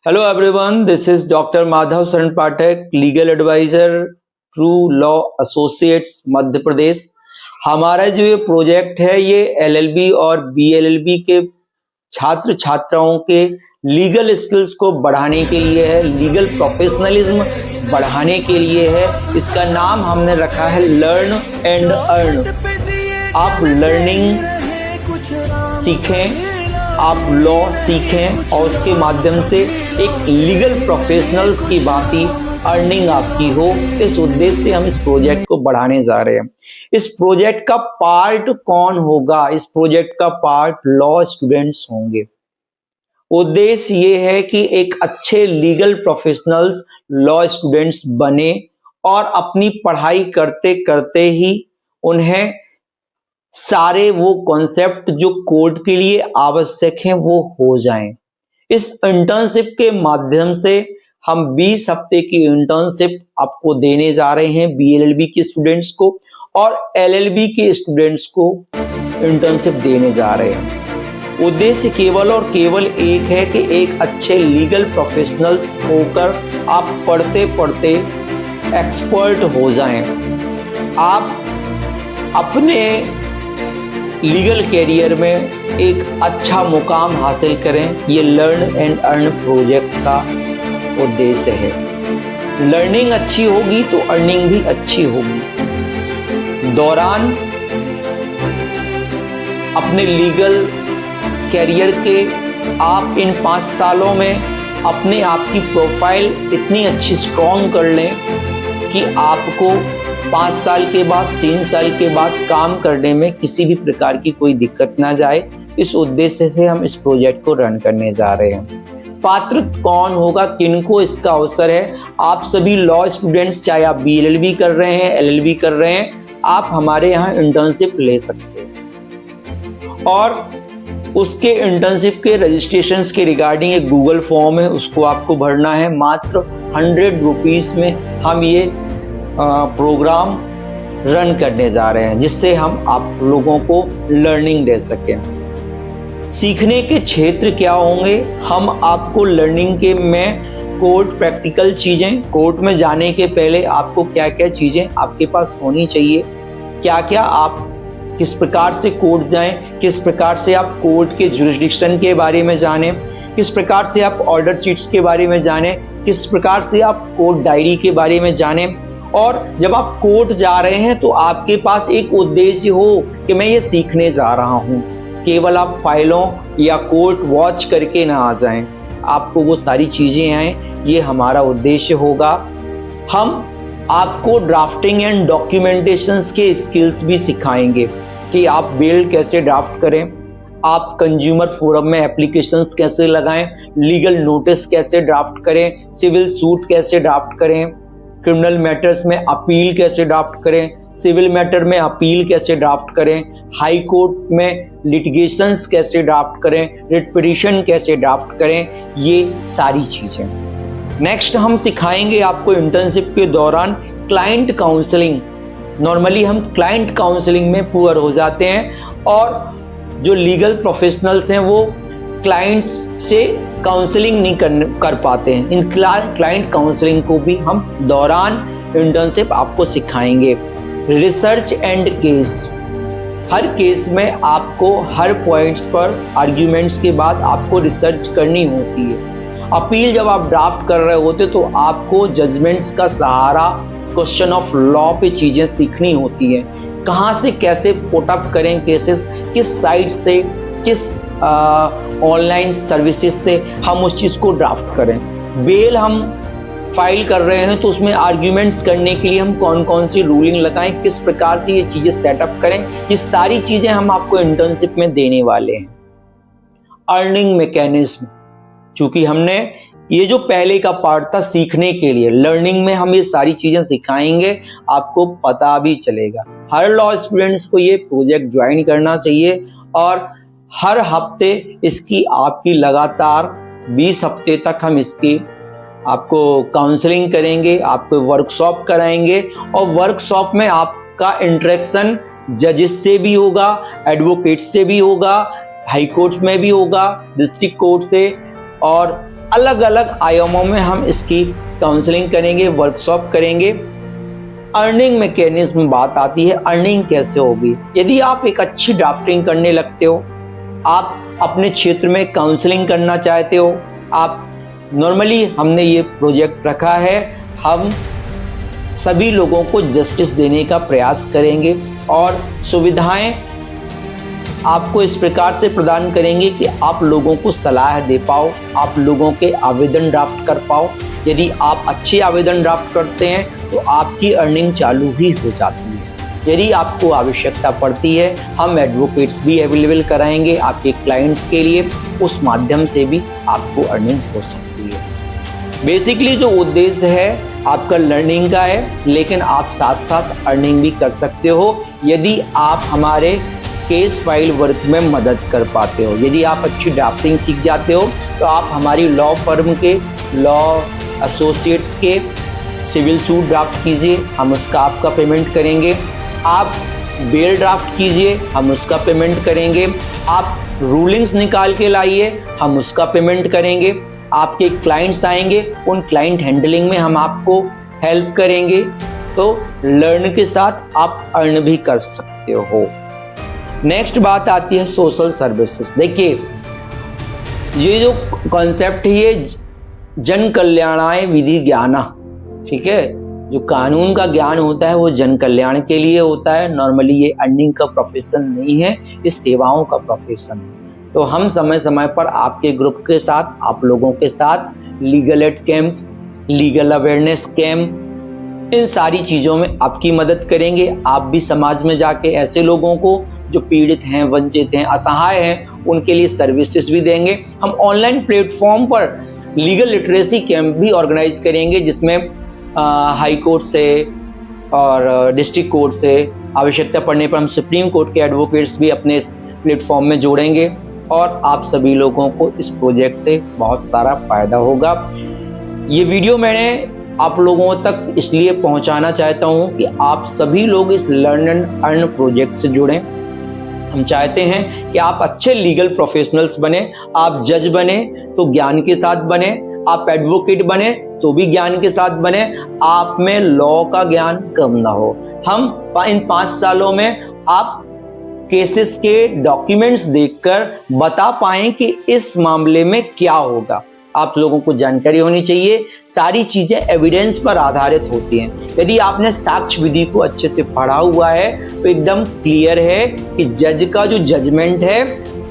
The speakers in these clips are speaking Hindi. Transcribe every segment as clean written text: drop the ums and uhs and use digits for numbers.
Hello everyone, this is Dr. Madhav Saran Pathak, legal advisor, True Law Associates Madhya Pradesh. हमारा जो ये प्रोजेक्ट है ये LLB और BLLB के छात्र छात्राओं के लीगल स्किल्स को बढ़ाने के लिए है, लीगल प्रोफेशनलिज्म बढ़ाने के लिए है। इसका नाम हमने रखा है लर्न एंड अर्न। आप लर्निंग सीखें, आप लॉ सीखें और उसके माध्यम से एक लीगल प्रोफेशनल्स की भांति अर्निंग आपकी हो। इस उद्देश्य से हम इस प्रोजेक्ट को बढ़ाने जा रहे हैं। इस प्रोजेक्ट का पार्ट कौन होगा? इस प्रोजेक्ट का पार्ट लॉ स्टूडेंट्स होंगे। उद्देश्य ये है कि एक अच्छे लीगल प्रोफेशनल्स लॉ स्टूडेंट्स बने और अपनी पढ़ाई करते करते ही उन्हें सारे वो कॉन्सेप्ट जो कोर्ट के लिए आवश्यक हैं वो हो जाएं। इस इंटर्नशिप के माध्यम से हम 20 हफ्ते की इंटर्नशिप आपको देने जा रहे हैं BLLB के स्टूडेंट्स को और LLB के स्टूडेंट्स को इंटर्नशिप देने जा रहे हैं। उद्देश्य केवल और केवल एक है कि एक अच्छे लीगल प्रोफेशनल्स होकर आप पढ़ते पढ़ते एक्सपर्ट हो जाएं। आप अपने लीगल कैरियर में एक अच्छा मुकाम हासिल करें। ये लर्न एंड अर्न प्रोजेक्ट का उद्देश्य है। लर्निंग अच्छी होगी तो अर्निंग भी अच्छी होगी। दौरान अपने लीगल कैरियर के आप इन 5 सालों में अपने आप की प्रोफाइल इतनी अच्छी स्ट्रॉन्ग कर लें कि आपको 5 साल के बाद 3 साल के बाद काम करने में किसी भी प्रकार की कोई दिक्कत ना जाए। इस उद्देश्य से हम इस प्रोजेक्ट को रन करने जा रहे हैं। पात्र कौन होगा, किनको इसका अवसर है? आप सभी लॉ स्टूडेंट्स, चाहे आप BLLB कर रहे हैं, LLB कर रहे हैं, आप हमारे यहाँ इंटर्नशिप ले सकते हैं। और उसके इंटर्नशिप के रजिस्ट्रेशंस के रिगार्डिंग एक गूगल फॉर्म है, उसको आपको भरना है। मात्र 100 रुपीज़ में हम ये प्रोग्राम रन करने जा रहे हैं, जिससे हम आप लोगों को लर्निंग दे सकें। सीखने के क्षेत्र क्या होंगे? हम आपको लर्निंग के में कोर्ट प्रैक्टिकल चीज़ें, कोर्ट में जाने के पहले आपको क्या क्या चीज़ें आपके पास होनी चाहिए, क्या क्या आप किस प्रकार से कोर्ट जाएं, किस प्रकार से आप कोर्ट के जुरिस्डिक्शन के बारे में जानें, किस प्रकार से आप ऑर्डर शीट्स के बारे में जानें, किस प्रकार से आप कोर्ट डायरी के बारे में जानें। और जब आप कोर्ट जा रहे हैं तो आपके पास एक उद्देश्य हो कि मैं ये सीखने जा रहा हूँ। केवल आप फाइलों या कोर्ट वॉच करके ना आ जाएं, आपको वो सारी चीज़ें आएँ, ये हमारा उद्देश्य होगा। हम आपको ड्राफ्टिंग एंड डॉक्यूमेंटेशंस के स्किल्स भी सिखाएंगे कि आप बिल कैसे ड्राफ्ट करें, आप कंज्यूमर फोरम में एप्लीकेशंस कैसे लगाएं, लीगल नोटिस कैसे ड्राफ्ट करें, सिविल सूट कैसे ड्राफ्ट करें, क्रिमिनल मैटर्स में अपील कैसे ड्राफ्ट करें, सिविल मैटर में अपील कैसे ड्राफ्ट करें, हाई कोर्ट में लिटिगेशंस कैसे ड्राफ्ट करें, रिट पिटीशन कैसे ड्राफ्ट करें, ये सारी चीज़ें। नेक्स्ट हम सिखाएंगे आपको इंटर्नशिप के दौरान क्लाइंट काउंसलिंग। नॉर्मली हम क्लाइंट काउंसलिंग में पुअर हो जाते हैं और जो लीगल प्रोफेशनल्स हैं वो क्लाइंट्स से काउंसलिंग नहीं कर पाते हैं। इन क्लाइंट काउंसलिंग को भी हम दौरान इंटर्नशिप आपको सिखाएंगे। Research and case, her case में आपको हर पॉइंट्स पर आर्ग्यूमेंट्स के बाद आपको रिसर्च करनी होती है। अपील जब आप ड्राफ्ट कर रहे होते तो आपको जजमेंट्स का सहारा, क्वेश्चन ऑफ लॉ पे चीज़ें सीखनी होती हैं। कहाँ से कैसे पुटअप करें केसेस, किस साइट से, किस ऑनलाइन सर्विसेज से हम उस चीज़ को ड्राफ्ट करें। बेल हम फाइल कर रहे हैं तो उसमें आर्ग्यूमेंट्स करने के लिए हम कौन कौन सी रूलिंग लगाएं, किस प्रकार से ये चीज़ें सेटअप करें, ये सारी चीज़ें हम आपको इंटर्नशिप में देने वाले हैं। अर्निंग मैकेनिज्म, चूँकि हमने ये जो पहले का पार्ट था सीखने के लिए, लर्निंग में हम ये सारी चीज़ें सिखाएंगे, आपको पता भी चलेगा। हर लॉ स्टूडेंट्स को ये प्रोजेक्ट ज्वाइन करना चाहिए और हर हफ्ते इसकी आपकी लगातार 20 हफ्ते तक हम इसकी आपको काउंसलिंग करेंगे, आपको वर्कशॉप कराएंगे और वर्कशॉप में आपका इंटरेक्शन जजेस से भी होगा, एडवोकेट से भी होगा, हाई कोर्ट में भी होगा, डिस्ट्रिक्ट कोर्ट से और अलग अलग आयामों में हम इसकी काउंसलिंग करेंगे, वर्कशॉप करेंगे। अर्निंग मैकेनिज्म में बात आती है, अर्निंग कैसे होगी। यदि आप एक अच्छी ड्राफ्टिंग करने लगते हो, आप अपने क्षेत्र में काउंसलिंग करना चाहते हो, आप नॉर्मली हमने ये प्रोजेक्ट रखा है, हम सभी लोगों को जस्टिस देने का प्रयास करेंगे और सुविधाएं आपको इस प्रकार से प्रदान करेंगे कि आप लोगों को सलाह दे पाओ, आप लोगों के आवेदन ड्राफ्ट कर पाओ। यदि आप अच्छे आवेदन ड्राफ्ट करते हैं तो आपकी अर्निंग चालू ही हो जाती है। यदि आपको आवश्यकता पड़ती है, हम एडवोकेट्स भी अवेलेबल कराएंगे आपके क्लाइंट्स के लिए, उस माध्यम से भी आपको अर्निंग हो सकती है। बेसिकली जो उद्देश्य है आपका लर्निंग का है, लेकिन आप साथ साथ अर्निंग भी कर सकते हो यदि आप हमारे केस फाइल वर्क में मदद कर पाते हो। यदि आप अच्छी ड्राफ्टिंग सीख जाते हो तो आप हमारी लॉ फर्म के, लॉ एसोसिएट्स के सिविल सूट ड्राफ्ट कीजिए, हम उसका आपका पेमेंट करेंगे। आप बेल ड्राफ्ट कीजिए, हम उसका पेमेंट करेंगे। आप रूलिंग्स निकाल के लाइए, हम उसका पेमेंट करेंगे। आपके क्लाइंट्स आएंगे, उन क्लाइंट हैंडलिंग में हम आपको हेल्प करेंगे। तो लर्न के साथ आप अर्न भी कर सकते हो। नेक्स्ट बात आती है सोशल सर्विसेज। देखिए, ये जो कॉन्सेप्ट है ये जन कल्याणाय विधि ज्ञाना, ठीक है। जो कानून का ज्ञान होता है वो जन कल्याण के लिए होता है। नॉर्मली ये अर्निंग का प्रोफेशन नहीं है, ये सेवाओं का प्रोफेशन है। तो हम समय समय पर आपके ग्रुप के साथ, आप लोगों के साथ legal aid camp, legal awareness camp, इन सारी चीज़ों में आपकी मदद करेंगे। आप भी समाज में जाके ऐसे लोगों को जो पीड़ित हैं, वंचित हैं, असहाय हैं, उनके लिए सर्विसेज भी देंगे। हम ऑनलाइन प्लेटफॉर्म पर लीगल लिटरेसी कैंप भी ऑर्गेनाइज करेंगे, जिसमें हाई कोर्ट से और डिस्ट्रिक्ट कोर्ट से, आवश्यकता पड़ने पर हम सुप्रीम कोर्ट के एडवोकेट्स भी अपने इस प्लेटफॉर्म में जोड़ेंगे और आप सभी लोगों को इस प्रोजेक्ट से बहुत सारा फायदा होगा। ये वीडियो मैंने आप लोगों तक इसलिए पहुंचाना चाहता हूं कि आप सभी लोग इस लर्न एंड अर्न प्रोजेक्ट से जुड़ें। हम चाहते हैं कि आप अच्छे लीगल प्रोफेशनल्स बने, आप जज बने तो ज्ञान के साथ बने, आप एडवोकेट बने तो भी ज्ञान के साथ बने, आप में लॉ का ज्ञान कम ना हो। हम इन 5 सालों में आप केसेस के डॉक्यूमेंट्स देखकर बता पाएं कि इस मामले में क्या होगा। आप लोगों को जानकारी होनी चाहिए। सारी चीजें एविडेंस पर आधारित होती हैं। यदि आपने साक्ष्य विधि को अच्छे से पढ़ा हुआ है तो एकदम क्लियर है कि जज का जो जजमेंट है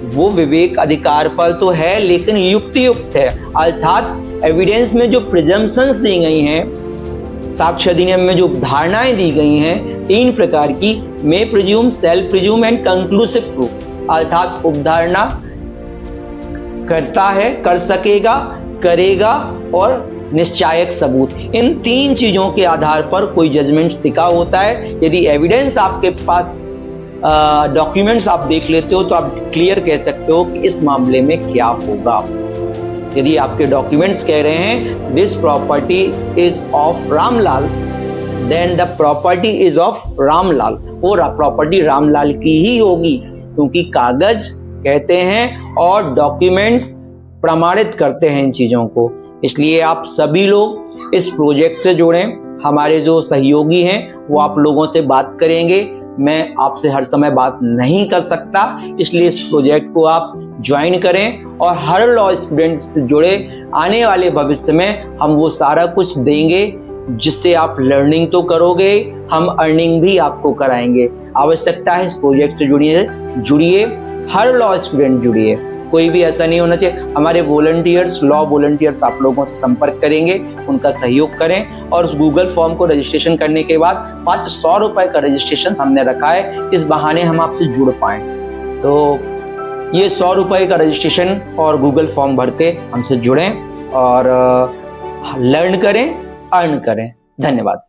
वो विवेक अधिकार पर तो है, लेकिन युक्तियुक्त है। अर्थात एविडेंस में जो प्रिजम्पशंस दी गई हैं, साक्ष्य अधिनियम में जो धारणाएं दी गई हैं 3 प्रकार की, मे presume, self presume and conclusive proof. अर्थात उपधारणा करता है, कर सकेगा, करेगा और निश्चायक सबूत। इन 3 चीजों के आधार पर कोई जजमेंट टिका होता है। यदि एविडेंस आपके पास, डॉक्यूमेंट्स आप देख लेते हो तो आप क्लियर कह सकते हो कि इस मामले में क्या होगा। यदि आपके डॉक्यूमेंट्स कह रहे हैं this property is of Ramlal, then the property is of Ramlal, वो प्रॉपर्टी रामलाल की ही होगी, क्योंकि कागज कहते हैं और डॉक्यूमेंट्स प्रमाणित करते हैं इन चीजों को। इसलिए आप सभी लोग इस प्रोजेक्ट से जुड़ें। हमारे जो सहयोगी हैं वो आप लोगों से बात करेंगे। मैं आपसे हर समय बात नहीं कर सकता, इसलिए इस प्रोजेक्ट को आप ज्वाइन करें और हर लॉ स्टूडेंट से जुड़े आने वाले भविष्य में हम वो सारा कुछ देंगे जिससे आप लर्निंग तो करोगे, हम अर्निंग भी आपको कराएंगे। आवश्यकता है इस प्रोजेक्ट से जुड़िए, हर लॉ स्टूडेंट जुड़िए। कोई भी ऐसा नहीं होना चाहिए। हमारे वॉलंटियर्स, लॉ वॉलंटियर्स आप लोगों से संपर्क करेंगे, उनका सहयोग करें और उस गूगल फॉर्म को रजिस्ट्रेशन करने के बाद मात्र 100 रुपए का रजिस्ट्रेशन हमने रखा है, इस बहाने हम आपसे जुड़ पाएं। तो ये 100 रुपए का रजिस्ट्रेशन और गूगल फॉर्म भर के हमसे जुड़ें और लर्न करें, अर्न करें। धन्यवाद।